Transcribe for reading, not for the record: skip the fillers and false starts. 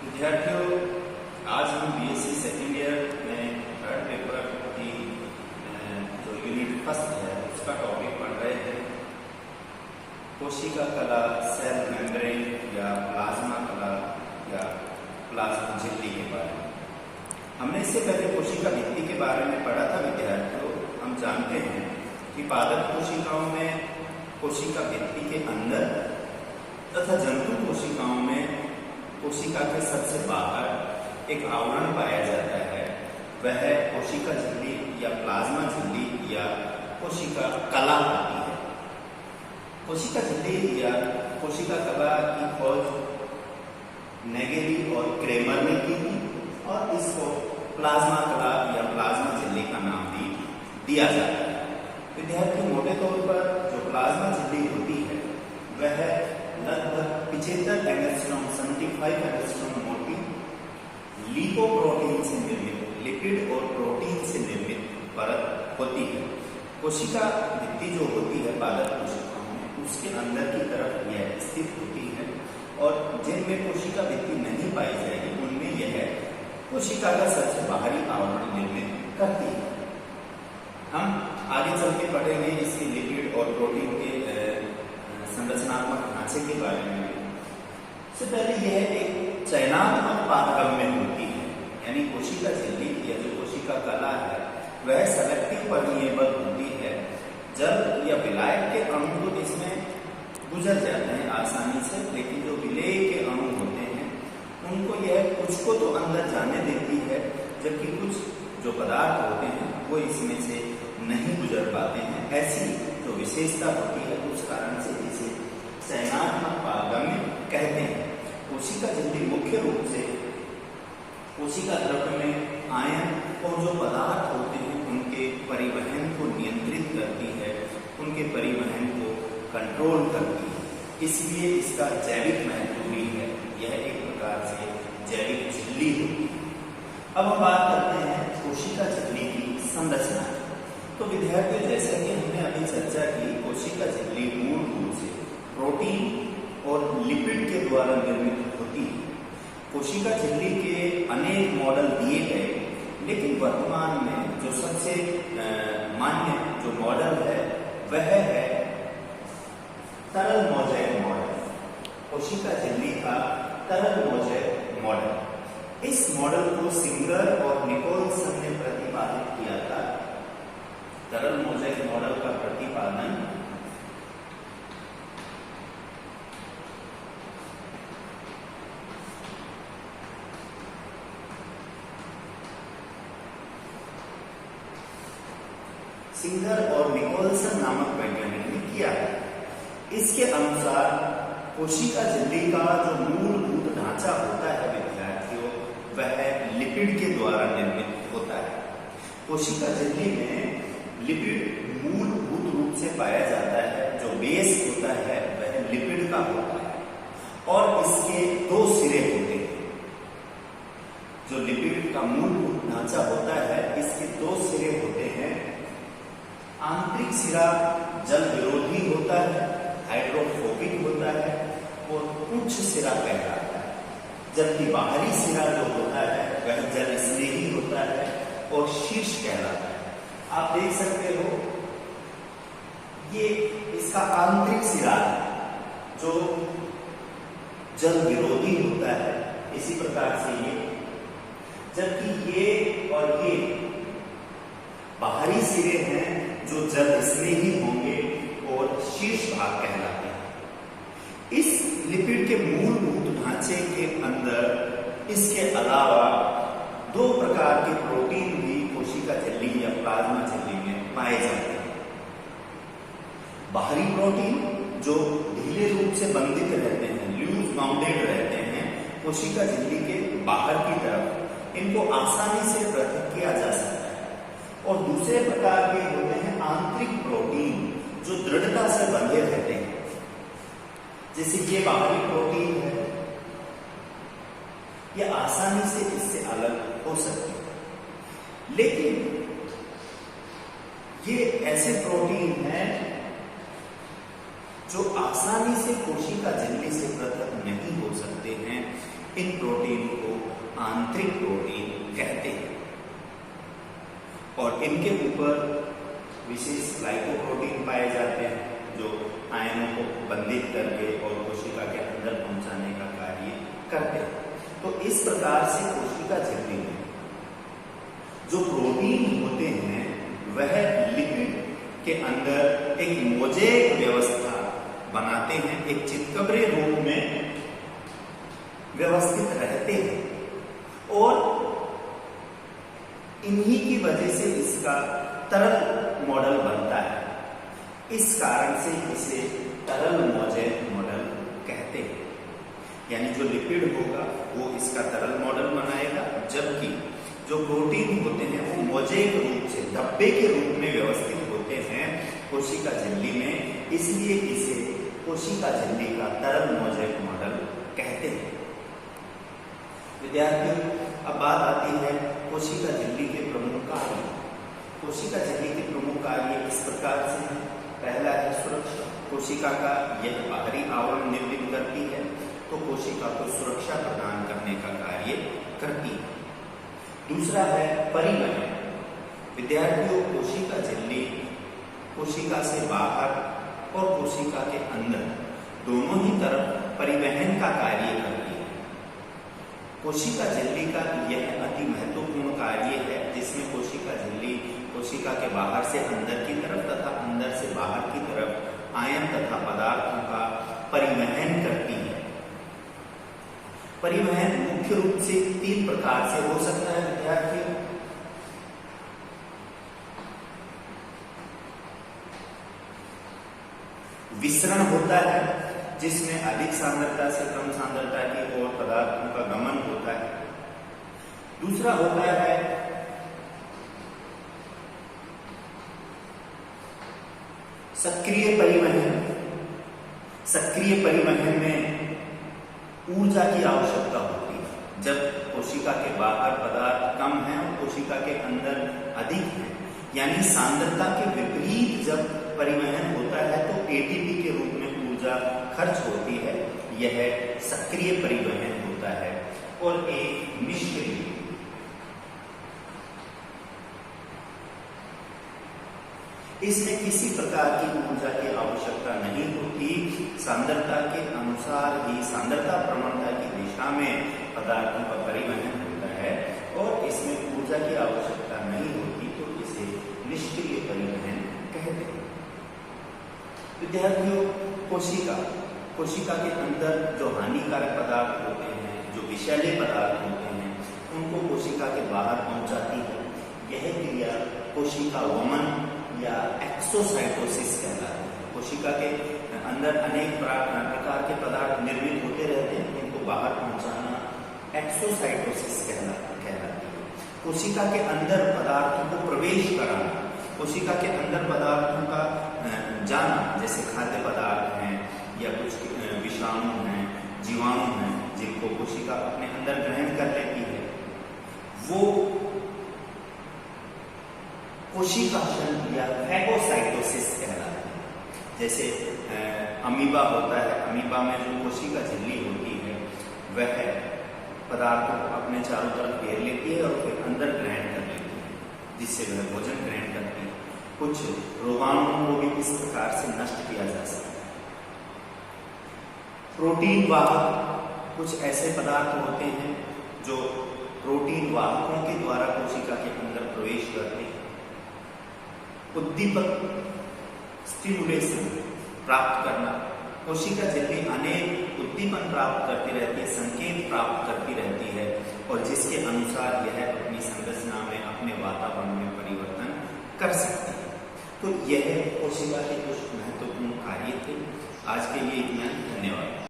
विद्यार्थियों, आज हम बीएससी सेकेंड ईयर में थर्ड पेपर की जो यूनिट फर्स्ट है उसका टॉपिक पढ़ रहे हैं। कोशिका कला, सेल मेम्ब्रेन या प्लाज्मा कला या प्लाज्मा झिल्ली के बारे में। हमने इससे पहले कोशिका भित्ति के बारे में पढ़ा था। विद्यार्थियों, हम जानते हैं कि पादप कोशिकाओं में कोशिका भित्ति के अंदर तथा जंतु कोशिकाओं में कोशिका के सबसे बाहर एक आवरण पाया जाता है। वह कोशिका झिल्ली या प्लाज्मा झिल्ली या कोशिका कला होती है। कोशिका झिल्ली या कोशिका कला की खोज नेगेली और क्रेमर ने की थी और इसको प्लाज्मा कला या प्लाज्मा झिल्ली का नाम भी दिया जाता है। विद्यार्थी, मोटे तौर पर जो प्लाज्मा झिल्ली होती है वह लगभग 75 एंगस्ट्रॉम 75 एंगस्ट्रॉम मोटी लिपोप्रोटीन से निर्मित लिपिड और प्रोटीन से निर्मित परत होती है। कोशिका भित्ति जो होती है पादप कोशिकाओं में, उसके अंदर की तरफ यह स्थित होती है और जिनमें कोशिका भित्ति नहीं पाई जाएगी उनमें यह कोशिका का सबसे बाहरी आवरण निर्मित करती है। हम आगे चल के पढ़ेंगे इसकी लिपिड और प्रोटीन के संरचनात्मक ढांचे के बारे में। सबसे पहले यह एक चयनात्मक पारगम्य होती है, यानी कोशिका झिल्ली या जो कोशिका कला है वह सेलेक्टिव परमिएबल होती है। जल या विलायक के अणु तो इसमें गुजर जाते हैं आसानी से, लेकिन जो विलेय के अणु होते हैं उनको यह कुछ को तो अंदर जाने देती है, जबकि कुछ जो पदार्थ होते हैं वो इसमें से नहीं गुजर पाते हैं। ऐसी जो विशेषता होती है उस कारण से इसे चयनात्मक पारगम्य कहते हैं। कोशिका झिल्ली मुख्य रूप से कोशिका द्रव्य में आयन और जो पदार्थ होते हैं उनके परिवहन को नियंत्रित करती है, उनके परिवहन को कंट्रोल करती है, इसलिए इसका जैविक महत्व भी है। यह एक प्रकार से जैविक झिल्ली होती है। अब हम बात करते हैं कोशिका झिल्ली की संरचना। तो विद्यार्थियों, जैसे कि हमने अभी चर्चा की, कोशिका झिल्ली मूल रूप से प्रोटीन और लिपिड के द्वारा निर्मित होती है। कोशिका झिल्ली के अनेक मॉडल दिए गए, लेकिन वर्तमान में जो सबसे मान्य जो मॉडल है वह है तरल मोज़ेक मॉडल। कोशिका झिल्ली का तरल मोज़ेक मॉडल। इस मॉडल को सिंगर और निकोलसन ने प्रतिपादित किया था। तरल मोज़ेक मॉडल का प्रतिपादन सिंगर और निकोलसन नामक वैज्ञानिक ने किया है। इसके अनुसार कोशिका झिल्ली का जो मूलभूत ढांचा होता है विद्यार्थियों, वह लिपिड के द्वारा निर्मित होता है। कोशिका झिल्ली में लिपिड मूलभूत रूप से पाया जाता है। जो बेस होता है वह लिपिड का होता है और इसके दो सिरे होते हैं। जो लिपिड का मूलभूत ढांचा होता है इसके दो सिरे होते हैं। आंतरिक सिरा जल विरोधी होता है, हाइड्रोफोबिक होता है और उच्च सिरा कहलाता है, जबकि बाहरी सिरा जो होता है वह जल स्नेही होता है और शीर्ष कहलाता है। आप देख सकते हो ये इसका आंतरिक सिरा जो जल विरोधी होता है, इसी प्रकार से ये, जबकि ये और ये बाहरी सिरे हैं जो जल स्नेही होंगे और शीर्ष भाग कहलाते हैं। इस लिपिड के मूलभूत ढांचे के अंदर इसके अलावा दो प्रकार के प्रोटीन भी कोशिका झिल्ली या प्लाज्मा झिल्ली में पाए जाते हैं। बाहरी प्रोटीन जो ढीले रूप से बंधित रहते हैं, लूज बाउंडेड रहते हैं कोशिका झिल्ली के बाहर की तरफ, इनको आसानी से पृथक किया जा सकता है। और दूसरे प्रकार के होते हैं आंतरिक प्रोटीन जो दृढ़ता से बंधे रहते हैं, जैसे ये बाहरी प्रोटीन है, यह आसानी से इससे अलग हो सकती है। लेकिन ये ऐसे प्रोटीन हैं जो आसानी से कोशिका झिल्ली से पृथक नहीं हो सकते हैं। इन प्रोटीन आंतरिक प्रोटीन कहते हैं। और इनके ऊपर विशेष ग्लाइकोप्रोटीन पाए जाते हैं जो आयनों को बंधित करके और कोशिका के अंदर पहुंचाने का कार्य करते हैं। तो इस प्रकार से कोशिका झिल्ली में जो प्रोटीन होते हैं वह लिपिड के अंदर एक मोज़ेक व्यवस्था बनाते हैं, एक चितकबरे रूप में व्यवस्थित रहते हैं और इन्हीं की वजह से इसका तरल मॉडल बनता है। इस कारण से इसे तरल मोज़ेक मॉडल कहते हैं। यानी जो लिपिड होगा वो इसका तरल मॉडल बनाएगा, जबकि जो प्रोटीन होते हैं वो मोज़ेक रूप से धब्बे के रूप में व्यवस्थित होते हैं कोशिका झिल्ली में, इसलिए इसे कोशिका झिल्ली का तरल मोज़ेक मॉडल कहते हैं। विद्यार्थियों, अब बात आती है कोशिका झिल्ली के प्रमुख कार्य। कोशिका झिल्ली के प्रमुख कार्य इस प्रकार से हैं। पहला है सुरक्षा। कोशिका का यह बाहरी आवरण निर्मित करती है तो कोशिका को सुरक्षा प्रदान करने का कार्य करती है। दूसरा है परिवहन। विद्यार्थियों, कोशिका झिल्ली कोशिका से बाहर और कोशिका के अंदर दोनों ही तरफ परिवहन का कार्य करती है। कोशिका झिल्ली का यह अति महत्वपूर्ण कार्य है जिसमें कोशिका झिल्ली कोशिका के बाहर से अंदर की तरफ तथा अंदर से बाहर की तरफ आयन तथा पदार्थों का परिवहन करती है। परिवहन मुख्य रूप से 3 प्रकार से हो सकता है विद्यार्थियों। विसरण होता है जिसमें अधिक सांद्रता से कम सांद्रता की ओर पदार्थों का गमन होता है। दूसरा होता है सक्रिय परिवहन। सक्रिय परिवहन में ऊर्जा की आवश्यकता होती है। जब कोशिका के बाहर पदार्थ कम है और कोशिका के अंदर अधिक है, यानी सांद्रता के विपरीत जब परिवहन होता है तो एटीपी के रूप में ऊर्जा खर्च होती है। यह सक्रिय परिवहन होता है। और एक निष्क्रिय। इसमें किसी प्रकार की ऊर्जा की आवश्यकता नहीं होती। सांद्रता के अनुसार ही सांद्रता प्रवणता की दिशा में पदार्थों का परिवहन होता है और इसमें ऊर्जा की आवश्यकता नहीं होती, तो इसे निष्क्रिय परिवहन कहते हैं। विद्यार्थियों, कोशिका के अंदर जो हानिकारक पदार्थ होते हैं, जो विषैले पदार्थ होते हैं, उनको कोशिका के बाहर पहुंचाती है। यह क्रिया कोशिका वमन या एक्सोसाइटोसिस कहलाती है। कोशिका के अंदर अनेक प्रकार के पदार्थ निर्मित होते रहते हैं, इनको बाहर पहुंचाना एक्सोसाइटोसिस कहलाती है। कोशिका के अंदर पदार्थों को प्रवेश कराना, कोशिका के अंदर पदार्थों का जाना, जैसे खाद्य पदार्थ हैं या कुछ विषाणु हैं, जीवाणु हैं, जिनको कोशिका अपने अंदर ग्रहण कर लेती है, वो कोशिकाशन या फैगोसाइटोसिस कहलाता है। जैसे अमीबा होता है, अमीबा में जो कोशिका झिल्ली होती है वह पदार्थों को अपने चारों तरफ घेर लेती है और फिर अंदर ग्रहण कर लेती है, जिससे वह भोजन ग्रहण करती है। कुछ रोगाणुओं को भी इस प्रकार से नष्ट किया जा सकता है। प्रोटीन वाहक कुछ ऐसे पदार्थ होते हैं जो प्रोटीन वाहकों के द्वारा कोशिका के अंदर प्रवेश करते हैं। उद्दीपक स्टिमुलेशन प्राप्त करना, कोशिका झिल्ली अनेक उद्दीपन प्राप्त करती रहती है, संकेत प्राप्त करती रहती है और जिसके अनुसार यह अपनी संरचना में, अपने वातावरण में परिवर्तन कर सकती है। तो यह कोशिका के कुछ महत्वपूर्ण कार्य थे। आज के लिए इतना ही। धन्यवाद।